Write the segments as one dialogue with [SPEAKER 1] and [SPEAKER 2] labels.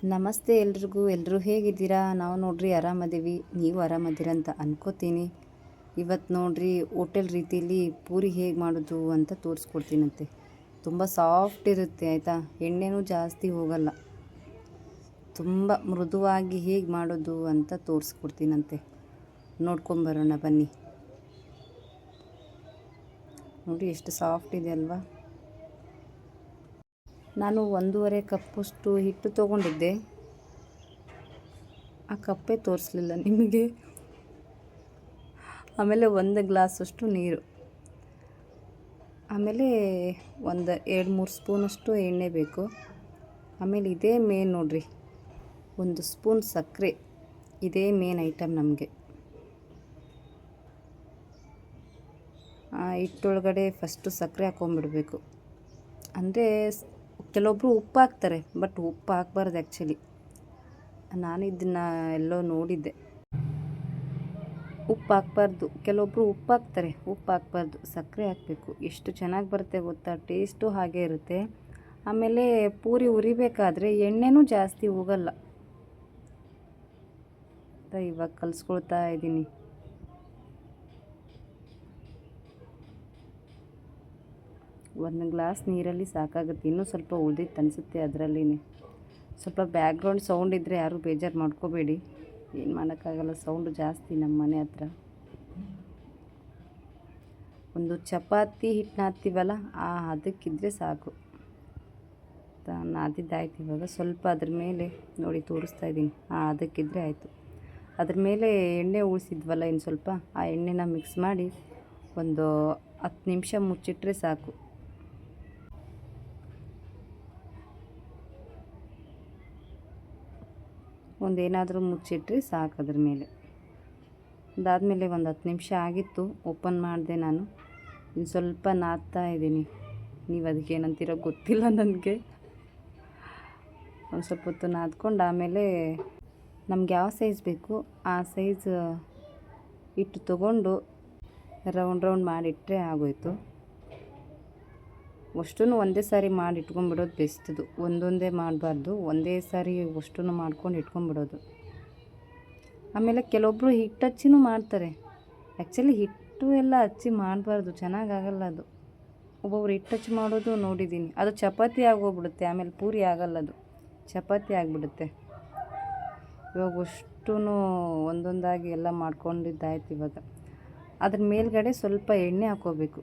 [SPEAKER 1] ನಮಸ್ತೆ ಎಲ್ರಿಗೂ. ಎಲ್ಲರೂ ಹೇಗಿದ್ದೀರಾ? ನಾವು ನೋಡ್ರಿ ಆರಾಮದೀವಿ. ನೀವು ಆರಾಮದ್ದೀರಂತ ಅನ್ಕೋತೀನಿ. ಇವತ್ತು ನೋಡ್ರಿ ಹೋಟೆಲ್ ರೀತಿಯಲ್ಲಿ ಪೂರಿ ಹೇಗೆ ಮಾಡೋದು ಅಂತ ತೋರಿಸ್ಕೊಡ್ತೀನಂತೆ. ತುಂಬ ಸಾಫ್ಟ್ ಇರುತ್ತೆ ಆಯಿತಾ. ಎಣ್ಣೆನೂ ಜಾಸ್ತಿ ಹೋಗಲ್ಲ. ತುಂಬ ಮೃದುವಾಗಿ ಹೇಗೆ ಮಾಡೋದು ಅಂತ ತೋರಿಸ್ಕೊಡ್ತೀನಂತೆ. ನೋಡ್ಕೊಂಬರೋಣ ಬನ್ನಿ. ನೋಡಿ ಎಷ್ಟು ಸಾಫ್ಟ್ ಇದೆ ಅಲ್ವಾ. ನಾನು 1.5 ಕಪ್ಪಷ್ಟು ಹಿಟ್ಟು ತೊಗೊಂಡಿದ್ದೆ. ಆ ಕಪ್ಪೇ ತೋರಿಸ್ಲಿಲ್ಲ ನಿಮಗೆ. ಆಮೇಲೆ 1 ಗ್ಲಾಸಷ್ಟು ನೀರು, ಆಮೇಲೆ ಒಂದು 2-3 ಸ್ಪೂನಷ್ಟು ಎಣ್ಣೆ ಬೇಕು. ಆಮೇಲೆ ಇದೇ ಮೇನ್ ನೋಡ್ರಿ, 1 ಸ್ಪೂನ್ ಸಕ್ಕರೆ. ಇದೇ ಮೇನ್ ಐಟಮ್ ನಮಗೆ. ಹಿಟ್ಟೊಳಗಡೆ ಫಸ್ಟು ಸಕ್ಕರೆ ಹಾಕ್ಕೊಂಬಿಡ್ಬೇಕು. ಅಂದರೆ ಕೆಲವೊಬ್ಬರು ಉಪ್ಪು ಹಾಕ್ತಾರೆ, ಬಟ್ ಉಪ್ಪು ಹಾಕ್ಬಾರ್ದು ಆ್ಯಕ್ಚುಲಿ. ನಾನು ಇದನ್ನು ಎಲ್ಲೋ ನೋಡಿದ್ದೆ. ಉಪ್ಪು ಹಾಕ್ಬಾರ್ದು. ಕೆಲವೊಬ್ಬರು ಉಪ್ಪು ಹಾಕ್ತಾರೆ, ಉಪ್ಪು ಹಾಕ್ಬಾರ್ದು, ಸಕ್ಕರೆ ಹಾಕಬೇಕು. ಎಷ್ಟು ಚೆನ್ನಾಗಿ ಬರುತ್ತೆ ಗೊತ್ತಾ, ಟೇಸ್ಟು ಹಾಗೇ ಇರುತ್ತೆ. ಆಮೇಲೆ ಪೂರಿ ಉರಿಬೇಕಾದ್ರೆ ಎಣ್ಣೆನೂ ಜಾಸ್ತಿ ಹೋಗಲ್ಲ. ಇವಾಗ ಕಲಿಸ್ಕೊಳ್ತಾ ಇದ್ದೀನಿ. ಒಂದು ಗ್ಲಾಸ್ ನೀರಲ್ಲಿ ಸಾಕಾಗುತ್ತೆ. ಇನ್ನೂ ಸ್ವಲ್ಪ ಉಳಿದಿತ್ತು ಅನಿಸುತ್ತೆ ಅದರಲ್ಲೇ. ಸ್ವಲ್ಪ ಬ್ಯಾಕ್ಗ್ರೌಂಡ್ ಸೌಂಡ್ ಇದ್ದರೆ ಯಾರೂ ಬೇಜಾರು ಮಾಡ್ಕೋಬೇಡಿ. ಏನು ಮಾಡೋಕ್ಕಾಗಲ್ಲ, ಸೌಂಡು ಜಾಸ್ತಿ ನಮ್ಮ ಮನೆ ಹತ್ರ. ಒಂದು ಚಪಾತಿ ಹಿಟ್ಟು ನಾದ್ತೀವಲ್ಲ, ಅದಕ್ಕಿದ್ರೆ ಸಾಕು. ನಾದಿದ್ದಾಯ್ತು. ಇವಾಗ ಸ್ವಲ್ಪ ಅದ್ರ ಮೇಲೆ ನೋಡಿ ತೋರಿಸ್ತಾ ಇದ್ದೀನಿ. ಅದಕ್ಕಿದ್ರೆ ಆಯಿತು. ಅದ್ರ ಮೇಲೆ ಎಣ್ಣೆ ಉಳಿಸಿದ್ವಲ್ಲ ಇನ್ನು ಸ್ವಲ್ಪ, ಆ ಎಣ್ಣೆನ ಮಿಕ್ಸ್ ಮಾಡಿ ಒಂದು 10 ನಿಮಿಷ ಮುಚ್ಚಿಟ್ರೆ ಸಾಕು. ಒಂದೇನಾದರೂ ಮುಚ್ಚಿಟ್ರೆ ಸಾಕು ಅದ್ರ ಮೇಲೆ. ಅದಾದಮೇಲೆ ಒಂದು 10 ನಿಮಿಷ ಆಗಿತ್ತು, ಓಪನ್ ಮಾಡಿದೆ ನಾನು. ಇನ್ನು ಸ್ವಲ್ಪ ನಾದ್ತಾ ಇದ್ದೀನಿ. ನೀವು ಅದಕ್ಕೆ ಏನಂತೀರೋ ಗೊತ್ತಿಲ್ಲ ನನಗೆ. ಒಂದು ಸ್ವಲ್ಪ ಹೊತ್ತು ನಾದ್ಕೊಂಡು ಆಮೇಲೆ ನಮ್ಗೆ ಯಾವ ಸೈಜ್ ಬೇಕು ಆ ಸೈಜ್ ಹಿಟ್ಟು ತೊಗೊಂಡು ರೌಂಡ್ ಮಾಡಿಟ್ರೆ ಆಗೋಯ್ತು. ಅಷ್ಟೂ ಒಂದೇ ಸಾರಿ ಮಾಡಿ ಇಟ್ಕೊಂಡ್ಬಿಡೋದು ಬೆಸ್ಟದು. ಒಂದೊಂದೇ ಮಾಡಬಾರ್ದು, ಒಂದೇ ಸಾರಿ ಅಷ್ಟೂ ಮಾಡ್ಕೊಂಡು ಇಟ್ಕೊಂಡ್ಬಿಡೋದು. ಆಮೇಲೆ ಕೆಲವೊಬ್ಬರು ಹಿಟ್ಟು ಹಚ್ಚಿನೂ ಮಾಡ್ತಾರೆ. ಆ್ಯಕ್ಚುಲಿ ಹಿಟ್ಟು ಎಲ್ಲ ಹಚ್ಚಿ ಮಾಡಬಾರ್ದು, ಚೆನ್ನಾಗಾಗಲ್ಲ ಅದು. ಒಬ್ಬೊಬ್ರು ಹಿಟ್ಟು ಹಚ್ಚಿ ಮಾಡೋದು ನೋಡಿದ್ದೀನಿ. ಅದು ಚಪಾತಿ ಆಗೋಗ್ಬಿಡುತ್ತೆ, ಆಮೇಲೆ ಪೂರಿ ಆಗಲ್ಲ, ಅದು ಚಪಾತಿ ಆಗಿಬಿಡುತ್ತೆ. ಇವಾಗ ಅಷ್ಟೂ ಒಂದೊಂದಾಗಿ ಎಲ್ಲ ಮಾಡ್ಕೊಂಡಿದ್ದಾಯ್ತು. ಇವಾಗ ಅದ್ರ ಮೇಲ್ಗಡೆ ಸ್ವಲ್ಪ ಎಣ್ಣೆ ಹಾಕ್ಕೋಬೇಕು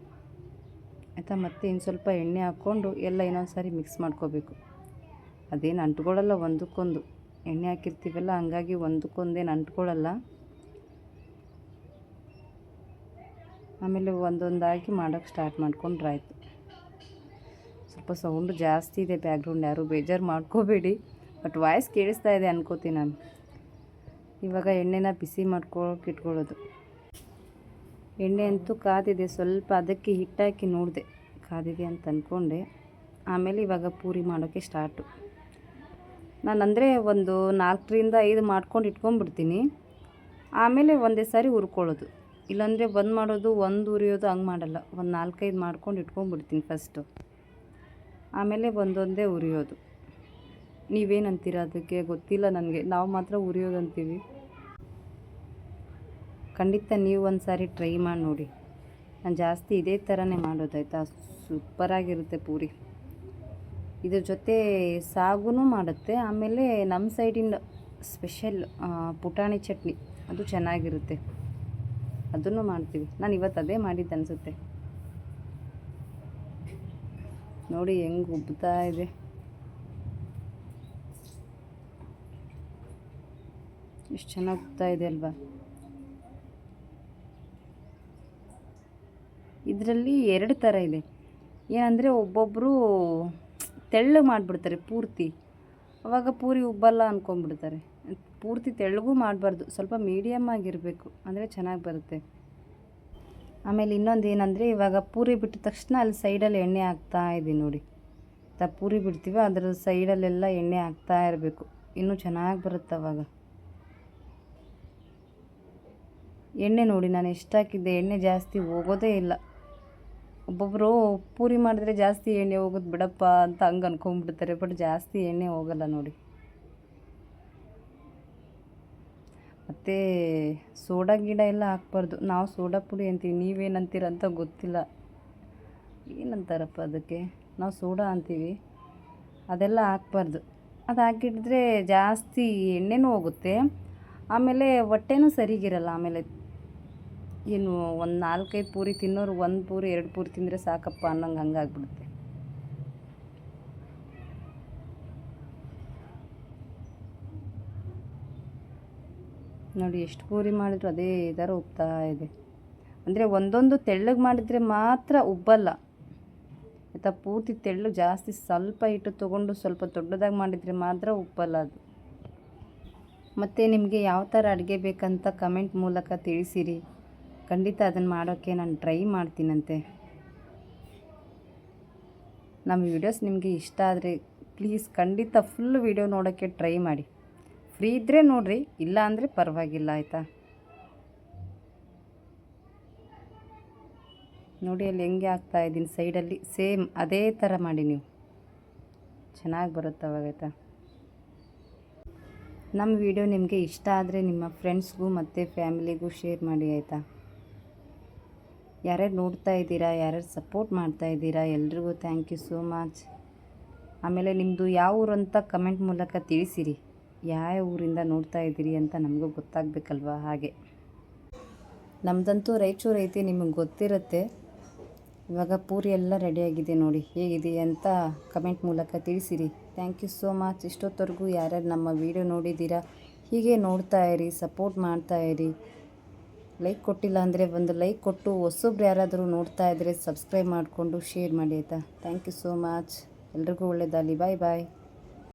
[SPEAKER 1] ಆಯಿತಾ. ಮತ್ತು ಇನ್ನು ಸ್ವಲ್ಪ ಎಣ್ಣೆ ಹಾಕ್ಕೊಂಡು ಎಲ್ಲ ಇನ್ನೊಂದು ಸಾರಿ ಮಿಕ್ಸ್ ಮಾಡ್ಕೋಬೇಕು. ಅದೇನು ಅಂಟ್ಕೊಳ್ಳಲ್ಲ ಒಂದಕ್ಕೊಂದು, ಎಣ್ಣೆ ಹಾಕಿರ್ತೀವಲ್ಲ, ಹಂಗಾಗಿ ಒಂದಕ್ಕೊಂದೇನು ಅಂಟ್ಕೊಳ್ಳಲ್ಲ. ಆಮೇಲೆ ಒಂದೊಂದಾಗಿ ಮಾಡೋಕ್ಕೆ ಸ್ಟಾರ್ಟ್ ಮಾಡ್ಕೊಂಡ್ರಾಯ್ತು. ಸ್ವಲ್ಪ ಸೌಂಡು ಜಾಸ್ತಿ ಇದೆ ಬ್ಯಾಕ್ಗ್ರೌಂಡ್, ಯಾರೂ ಬೇಜಾರು ಮಾಡ್ಕೋಬೇಡಿ. ಬಟ್ ವಾಯ್ಸ್ ಕೇಳಿಸ್ತಾ ಇದೆ ಅನ್ಕೋತೀನಿ ನಾನು. ಇವಾಗ ಎಣ್ಣೆನ ಬಿಸಿ ಮಾಡ್ಕೊಳ್ಳೋಕೆ ಇಟ್ಕೊಳ್ಳೋದು. ಎಣ್ಣೆ ಅಂತೂ ಕಾದಿದೆ. ಸ್ವಲ್ಪ ಅದಕ್ಕೆ ಹಿಟ್ಟಾಕಿ ನೋಡಿದೆ ಕಾದಿದೆ ಅಂತ ಅಂದ್ಕೊಂಡೆ. ಆಮೇಲೆ ಇವಾಗ ಪೂರಿ ಮಾಡೋಕ್ಕೆ ಸ್ಟಾರ್ಟು. ನಾನು ಅಂದರೆ ಒಂದು 4-5 ಮಾಡ್ಕೊಂಡು ಇಟ್ಕೊಂಡ್ಬಿಡ್ತೀನಿ. ಆಮೇಲೆ ಒಂದೇ ಸಾರಿ ಹುರ್ಕೊಳ್ಳೋದು. ಇಲ್ಲಾಂದರೆ ಒಂದು ಮಾಡೋದು, ಒಂದು ಉರಿಯೋದು, ಹಂಗೆ ಮಾಡಲ್ಲ. ಒಂದು 4-5 ಮಾಡ್ಕೊಂಡು ಇಟ್ಕೊಂಡ್ಬಿಡ್ತೀನಿ ಫಸ್ಟು. ಆಮೇಲೆ ಒಂದೊಂದೇ ಉರಿಯೋದು. ನೀವೇನಂತೀರ ಅದಕ್ಕೆ ಗೊತ್ತಿಲ್ಲ ನನಗೆ. ನಾವು ಮಾತ್ರ ಉರಿಯೋದು ಅಂತೀವಿ. ಖಂಡಿತ ನೀವು ಒಂದು ಸಾರಿ ಟ್ರೈ ಮಾಡಿ ನೋಡಿ. ನಾನು ಜಾಸ್ತಿ ಇದೇ ಥರನೇ ಮಾಡೋದಾಯ್ತಾ. ಸೂಪರಾಗಿರುತ್ತೆ ಪೂರಿ. ಇದ್ರ ಜೊತೆ ಸಾಗೂ ಮಾಡುತ್ತೆ. ಆಮೇಲೆ ನಮ್ಮ ಸೈಡಿಂದ ಸ್ಪೆಷಲ್ ಪುಟಾಣಿ ಚಟ್ನಿ, ಅದು ಚೆನ್ನಾಗಿರುತ್ತೆ, ಅದನ್ನು ಮಾಡ್ತೀವಿ. ನಾನು ಇವತ್ತು ಅದೇ ಮಾಡಿದ್ದು ಅನಿಸುತ್ತೆ. ನೋಡಿ ಹೆಂಗೆ ಉಬ್ತಾ ಇದೆ. ಎಷ್ಟು ಚೆನ್ನಾಗಿ ಉಬ್ತಾ ಇದೆ ಅಲ್ವಾ. ಇದರಲ್ಲಿ 2 ಥರ ಇದೆ. ಏನಂದರೆ ಒಬ್ಬೊಬ್ಬರು ತೆಳ್ಳಗೆ ಮಾಡಿಬಿಡ್ತಾರೆ ಪೂರ್ತಿ, ಆವಾಗ ಪೂರಿ ಉಬ್ಬಲ್ಲ ಅಂದ್ಕೊಂಡ್ಬಿಡ್ತಾರೆ. ಪೂರ್ತಿ ತೆಳ್ಳಗೂ ಮಾಡಬಾರ್ದು, ಸ್ವಲ್ಪ ಮೀಡಿಯಮ್ ಆಗಿರಬೇಕು, ಅಂದರೆ ಚೆನ್ನಾಗಿ ಬರುತ್ತೆ. ಆಮೇಲೆ ಇನ್ನೊಂದು ಏನಂದರೆ, ಇವಾಗ ಪೂರಿ ಬಿಟ್ಟ ತಕ್ಷಣ ಅಲ್ಲಿ ಸೈಡಲ್ಲಿ ಎಣ್ಣೆ ಹಾಕ್ತಾ ಇದ್ದೀನಿ ನೋಡಿ. ಪೂರಿ ಬಿಡ್ತೀವಿ, ಅದರ ಸೈಡಲ್ಲೆಲ್ಲ ಎಣ್ಣೆ ಹಾಕ್ತಾ ಇರಬೇಕು, ಇನ್ನೂ ಚೆನ್ನಾಗಿ ಬರುತ್ತೆ ಅವಾಗ. ಎಣ್ಣೆ ನೋಡಿ ನಾನು ಎಷ್ಟು ಹಾಕಿದ್ದೆ, ಎಣ್ಣೆ ಜಾಸ್ತಿ ಹೋಗೋದೇ ಇಲ್ಲ. ಒಬ್ಬೊಬ್ಬರು ಪೂರಿ ಮಾಡಿದ್ರೆ ಜಾಸ್ತಿ ಎಣ್ಣೆ ಹೋಗೋದು ಬಿಡಪ್ಪ ಅಂತ ಹಂಗೆ ಅಂದ್ಕೊಂಡ್ಬಿಡ್ತಾರೆ. ಬಟ್ ಜಾಸ್ತಿ ಎಣ್ಣೆ ಹೋಗಲ್ಲ ನೋಡಿ. ಮತ್ತು ಸೋಡಾ ಗಿಡ ಎಲ್ಲ ಹಾಕ್ಬಾರ್ದು. ನಾವು ಸೋಡಾ ಪುಡಿ ಅಂತೀವಿ, ನೀವೇನಂತೀರ ಅಂತ ಗೊತ್ತಿಲ್ಲ. ಏನಂತಾರಪ್ಪ ಅದಕ್ಕೆ, ನಾವು ಸೋಡಾ ಅಂತೀವಿ. ಅದೆಲ್ಲ ಹಾಕ್ಬಾರ್ದು. ಅದು ಹಾಕಿದ್ರೆ ಜಾಸ್ತಿ ಎಣ್ಣೆನೂ ಹೋಗುತ್ತೆ, ಆಮೇಲೆ ಹೊಟ್ಟೆನೂ ಸರಿಗಿರಲ್ಲ. ಆಮೇಲೆ ಏನು ಒಂದು 4-5 ಪೂರಿ ತಿನ್ನೋರು 1 ಪೂರಿ 2 ಪೂರಿ ತಿಂದರೆ ಸಾಕಪ್ಪ ಅನ್ನೋಂಗೆ ಹಂಗಾಗ್ಬಿಡುತ್ತೆ. ನೋಡಿ ಎಷ್ಟು ಪೂರಿ ಮಾಡಿದ್ರು ಅದೇ ಥರ ಉಬ್ತಾ ಇದೆ. ಅಂದರೆ ಒಂದೊಂದು ತೆಳ್ಳಗೆ ಮಾಡಿದರೆ ಮಾತ್ರ ಉಬ್ಬಲ್ಲ ಆಯಿತಾ. ಪೂರ್ತಿ ತೆಳ್ಳು ಜಾಸ್ತಿ ಸ್ವಲ್ಪ ಹಿಟ್ಟು ತೊಗೊಂಡು ಸ್ವಲ್ಪ ದೊಡ್ಡದಾಗಿ ಮಾಡಿದರೆ ಮಾತ್ರ ಉಬ್ಬಲ್ಲ ಅದು. ಮತ್ತು ನಿಮಗೆ ಯಾವ ಥರ ಅಡುಗೆ ಬೇಕಂತ ಕಮೆಂಟ್ ಮೂಲಕ ತಿಳಿಸಿರಿ. ಖಂಡಿತ ಅದನ್ನು ಮಾಡೋಕ್ಕೆ ನಾನು ಟ್ರೈ ಮಾಡ್ತೀನಂತೆ. ನಮ್ಮ ವಿಡಿಯೋಸ್ ನಿಮಗೆ ಇಷ್ಟ ಆದರೆ ಪ್ಲೀಸ್ ಖಂಡಿತ ಫುಲ್ ವಿಡಿಯೋ ನೋಡೋಕ್ಕೆ ಟ್ರೈ ಮಾಡಿ. ಫ್ರೀ ಇದ್ದರೆ ನೋಡಿರಿ, ಇಲ್ಲ ಅಂದರೆ ಪರವಾಗಿಲ್ಲ ಆಯಿತಾ. ನೋಡಿ ಅಲ್ಲಿ ಹೆಂಗೆ ಹಾಕ್ತಾಯಿದ್ದೀನಿ ಸೈಡಲ್ಲಿ, ಸೇಮ್ ಅದೇ ಥರ ಮಾಡಿ ನೀವು, ಚೆನ್ನಾಗಿ ಬರುತ್ತೆ ಅವಾಗ ಆಯಿತಾ. ನಮ್ಮ ವಿಡಿಯೋ ನಿಮಗೆ ಇಷ್ಟ ಆದರೆ ನಿಮ್ಮ ಫ್ರೆಂಡ್ಸ್ಗೂ ಮತ್ತು ಫ್ಯಾಮಿಲಿಗೂ ಶೇರ್ ಮಾಡಿ ಆಯಿತಾ. ಯಾರ್ಯಾರು ನೋಡ್ತಾ ಇದ್ದೀರಾ, ಯಾರ್ಯಾರು ಸಪೋರ್ಟ್ ಮಾಡ್ತಾ ಇದ್ದೀರಾ, ಎಲ್ರಿಗೂ ಥ್ಯಾಂಕ್ ಯು ಸೋ ಮಚ್. ಆಮೇಲೆ ನಿಮ್ಮದು ಯಾವ ಊರು ಅಂತ ಕಮೆಂಟ್ ಮೂಲಕ ತಿಳಿಸಿರಿ. ಯಾವ ಊರಿಂದ ನೋಡ್ತಾ ಇದ್ದೀರಿ ಅಂತ ನಮಗೂ ಗೊತ್ತಾಗಬೇಕಲ್ವ. ಹಾಗೆ ನಮ್ಮದಂತೂ ರಾಯಚೂರು ಐತಿ, ನಿಮಗೆ ಗೊತ್ತಿರುತ್ತೆ. ಇವಾಗ ಪೂರಿ ಎಲ್ಲ ರೆಡಿಯಾಗಿದೆ, ನೋಡಿ ಹೇಗಿದೆ ಅಂತ ಕಮೆಂಟ್ ಮೂಲಕ ತಿಳಿಸಿರಿ. Thank you so much. ಇಷ್ಟೊತ್ತವರೆಗೂ ಯಾರ್ಯಾರು ನಮ್ಮ ವಿಡಿಯೋ ನೋಡಿದ್ದೀರಾ ಹೀಗೆ ನೋಡ್ತಾ ಇರಿ, ಸಪೋರ್ಟ್ ಮಾಡ್ತಾ ಇರಿ. ಲೈಕ್ ಕೊಟ್ಟಿಲ್ಲ ಅಂದರೆ ಒಂದು ಲೈಕ್ ಕೊಟ್ಟು, ಹೊಸಬ್ರು ಯಾರಾದರೂ ನೋಡ್ತಾ ಇದ್ದರೆ ಸಬ್ಸ್ಕ್ರೈಬ್ ಮಾಡಿಕೊಂಡು ಶೇರ್ ಮಾಡಿ ಆಯಿತಾ. Thank you so much. ಎಲ್ರಿಗೂ ಒಳ್ಳೆಯದಾಗಲಿ. ಬಾಯ್ ಬಾಯ್.